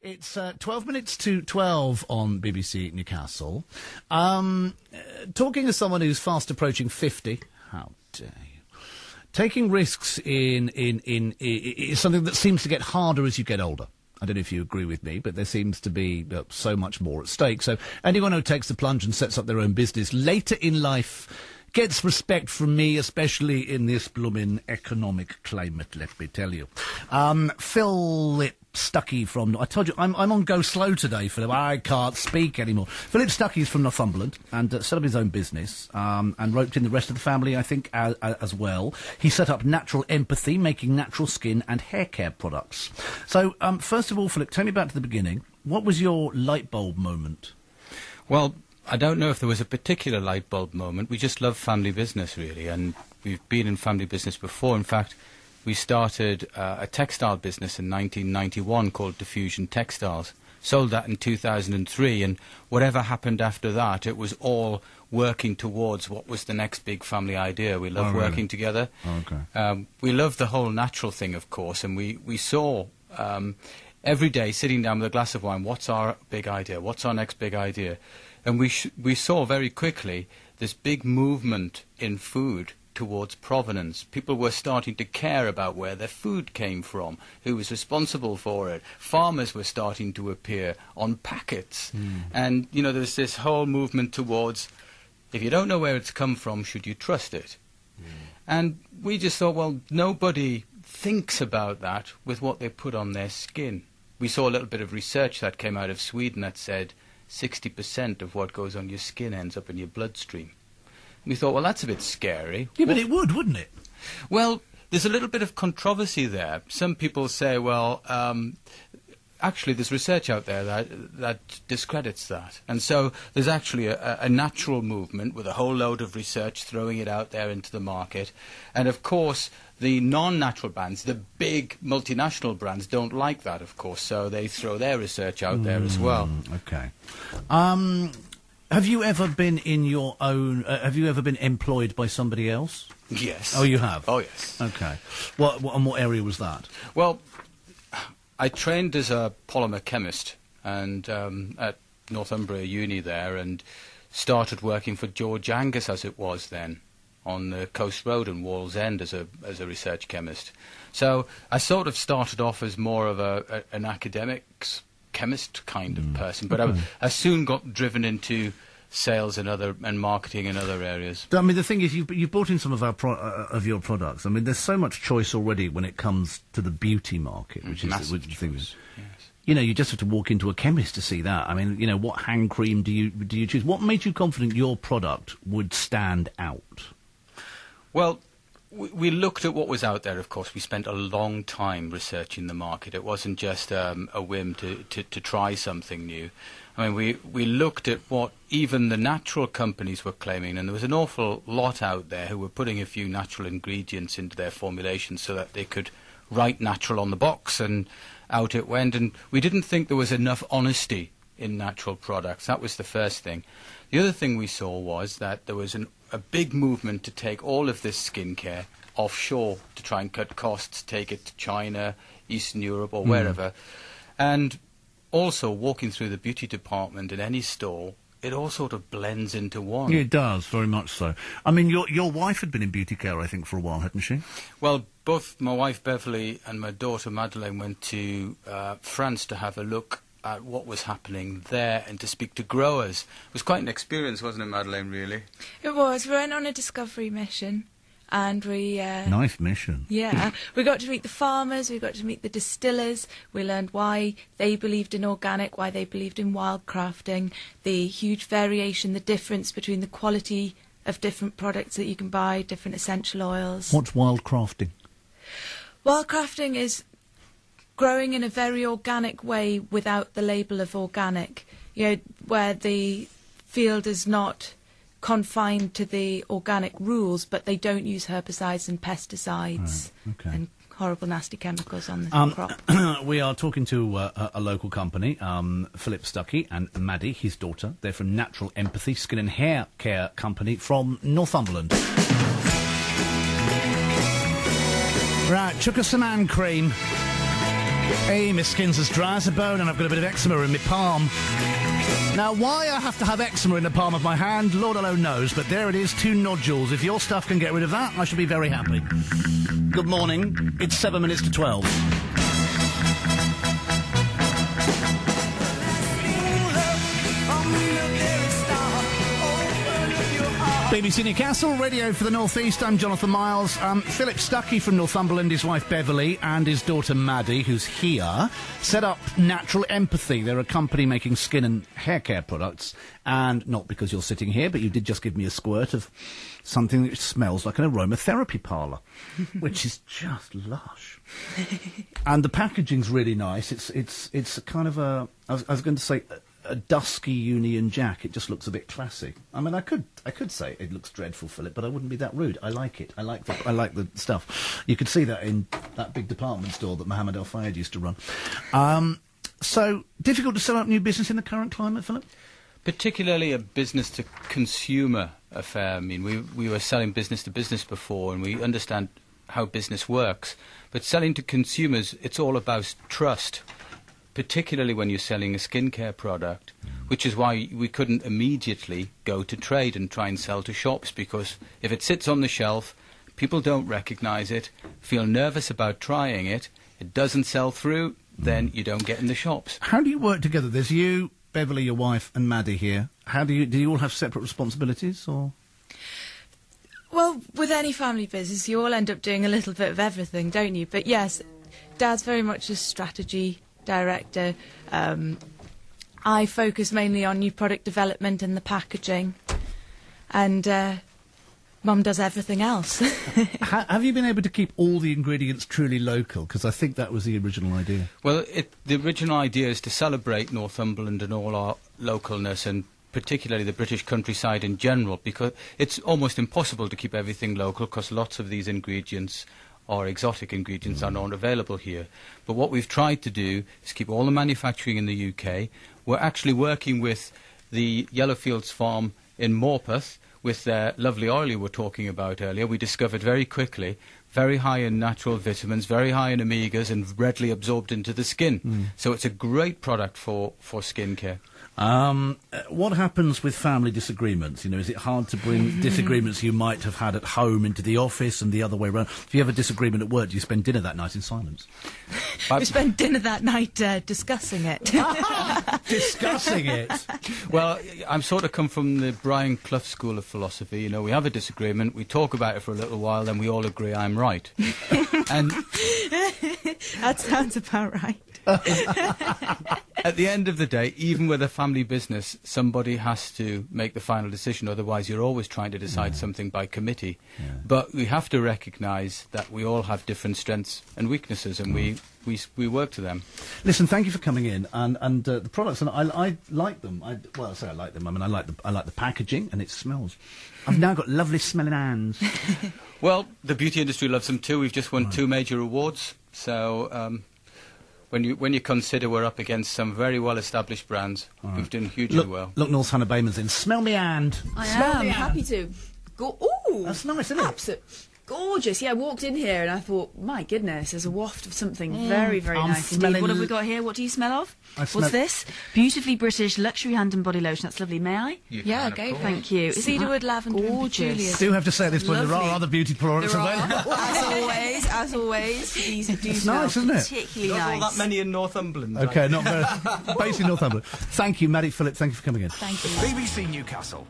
It's 12 minutes to 12 on BBC Newcastle. Talking as someone who's fast approaching 50, how dare you? Taking risks is something that seems to get harder as you get older. I don't know if you agree with me, but there seems to be so much more at stake. So anyone who takes the plunge and sets up their own business later in life gets respect from me, especially in this blooming economic climate, let me tell you. Philip Stuckey from... I told you, I'm on go slow today, Philip. I can't speak anymore. Philip Stuckey's from Northumberland and set up his own business and roped in the rest of the family, I think, as well. He set up Natural Empathy, making natural skin and hair care products. So, first of all, Philip, take me back to the beginning. What was your light bulb moment? Well, I don't know if there was a particular light bulb moment. We just love family business, really, and we've been in family business before. In fact, we started a textile business in 1991 called Diffusion Textiles. Sold that in 2003, and whatever happened after that, it was all working towards what was the next big family idea. We love working together. Oh, okay. We love the whole natural thing, of course, and we saw every day sitting down with a glass of wine, what's our big idea? What's our next big idea? And we saw very quickly this big movement in food towards provenance. People were starting to care about where their food came from, who was responsible for it. Farmers were starting to appear on packets. And, you know, there's this whole movement towards, if you don't know where it's come from, should you trust it? And we just thought, well, nobody thinks about that with what they put on their skin. We saw a little bit of research that came out of Sweden that said 60% of what goes on your skin ends up in your bloodstream. We thought, well, that's a bit scary. Yeah, but it would, wouldn't it? Well, there's a little bit of controversy there. Some people say, well, actually there's research out there that discredits that. And so there's actually a natural movement with a whole load of research throwing it out there into the market. And, of course, the non-natural brands, the big multinational brands, don't like that, of course, so they throw their research out there as well. Okay. Have you ever been in your own... have you ever been employed by somebody else? Yes. Oh, you have? Oh, yes. Okay. And what area was that? Well, I trained as a polymer chemist and at Northumbria Uni there, and started working for George Angus, as it was then, on the Coast Road in Wallsend as a research chemist. So I sort of started off as more of an academics chemist kind of person, but I soon got driven into sales and marketing in other areas. I mean, the thing is, you've bought in some of your products. I mean, there's so much choice already when it comes to the beauty market, which is the thing. Yes. You know, you just have to walk into a chemist to see that. I mean, you know, what hand cream do you choose? What made you confident your product would stand out? Well, we looked at what was out there, of course. We spent a long time researching the market. It wasn't just a whim to try something new. I mean, we looked at what even the natural companies were claiming, and there was an awful lot out there who were putting a few natural ingredients into their formulations so that they could write natural on the box, and out it went. And we didn't think there was enough honesty in natural products. That was the first thing. The other thing we saw was that there was a big movement to take all of this skincare offshore to try and cut costs, take it to China, Eastern Europe or wherever. And also walking through the beauty department in any store, it all sort of blends into one. Yeah, it does, very much so. I mean, your wife had been in beauty care, I think, for a while, hadn't she? Well, both my wife Beverly and my daughter Madeleine went to France to have a look at what was happening there and to speak to growers. It was quite an experience, wasn't it, Madeleine, really? It was. We went on a discovery mission, and we... nice mission. Yeah. We got to meet the farmers, we got to meet the distillers, we learned why they believed in organic, why they believed in wild crafting, the huge variation, the difference between the quality of different products that you can buy, different essential oils. What's wild crafting? Wild crafting is growing in a very organic way without the label of organic, you know, where the field is not confined to the organic rules, but they don't use herbicides and pesticides and horrible nasty chemicals on the crop. We are talking to a local company, Philip Stuckey and Maddie, his daughter. They're from Natural Empathy, skin and hair care company from Northumberland. Right, chuck us some hand cream. Hey, my skin's as dry as a bone and I've got a bit of eczema in my palm. Now, why I have to have eczema in the palm of my hand, Lord alone knows, but there it is, 2 nodules. If your stuff can get rid of that, I shall be very happy. Good morning. It's 7 minutes to 12. BBC Newcastle, radio for the North East. I'm Johnathen Miles. Philip Stuckey from Northumberland, his wife Beverly, and his daughter Maddie, who's here, set up Natural Empathy. They're a company making skin and hair care products. And not because you're sitting here, but you did just give me a squirt of something that smells like an aromatherapy parlour, which is just lush. And the packaging's really nice. It's a kind of a... I was going to say... a dusky Union Jack. It just looks a bit classy. I mean, I could say it looks dreadful, Philip, but I wouldn't be that rude. I like it. I like the stuff. You could see that in that big department store that Mohammed Al Fayed used to run. So difficult to set up new business in the current climate, Philip? Particularly a business-to-consumer affair. I mean, we were selling business-to-business before, and we understand how business works. But selling to consumers, it's all about trust, particularly when you're selling a skincare product, which is why we couldn't immediately go to trade and try and sell to shops, because if it sits on the shelf, people don't recognise it, feel nervous about trying it, it doesn't sell through, then you don't get in the shops. How do you work together? There's you, Beverly, your wife, and Maddie here. How do you all have separate responsibilities, or...? Well, with any family business, you all end up doing a little bit of everything, don't you? But yes, Dad's very much a strategy director. I focus mainly on new product development and the packaging, and Mum does everything else. Have you been able to keep all the ingredients truly local? Because I think that was the original idea. Well, the original idea is to celebrate Northumberland and all our localness, and particularly the British countryside in general, because it's almost impossible to keep everything local, because lots of these ingredients or exotic ingredients are not available here. But what we've tried to do is keep all the manufacturing in the UK. We're actually working with the Yellowfields farm in Morpeth with their lovely oil you were talking about earlier. We discovered very quickly very high in natural vitamins, very high in omegas, and readily absorbed into the skin. So it's a great product for skincare. What happens with family disagreements? You know, is it hard to bring disagreements you might have had at home into the office and the other way around? If you have a disagreement at work, do you spend dinner that night in silence? We spend dinner that night discussing it. Discussing it? Well, I'm sort of come from the Brian Clough school of philosophy. You know, we have a disagreement, we talk about it for a little while, then we all agree I'm right. And that sounds about right. at the end of the day, even with a family business, somebody has to make the final decision, otherwise you're always trying to decide something by committee. But we have to recognise that we all have different strengths and weaknesses, and we work to them. Listen, thank you for coming in, and the products, and I like them. I say I like them. I mean, I like the packaging, and it smells. I've now got lovely smelling hands. Well, the beauty industry loves them too. We've just won 2 major awards, so when you consider we're up against some very well-established brands, we've done hugely well. Look, North Hannah Bayman's in. Smell me hand. I am happy to. Ooh, that's nice, isn't it? Absolutely gorgeous. Yeah, I walked in here and I thought, my goodness, there's a waft of something very, very nice indeed. What have we got here? What do you smell of? What's this? Beautifully British luxury hand and body lotion. That's lovely. May I? Yeah, go. Thank you. Cedarwood, lavender, gorgeous. I do have to say at this point, there are other beauty products available. As always. These do smell nice, isn't it? particularly nice. Not all that many in Northumberland. Okay, not very. Basically Northumberland. Thank you, Maddie, Philip. Thank you for coming in. Thank you. BBC Newcastle.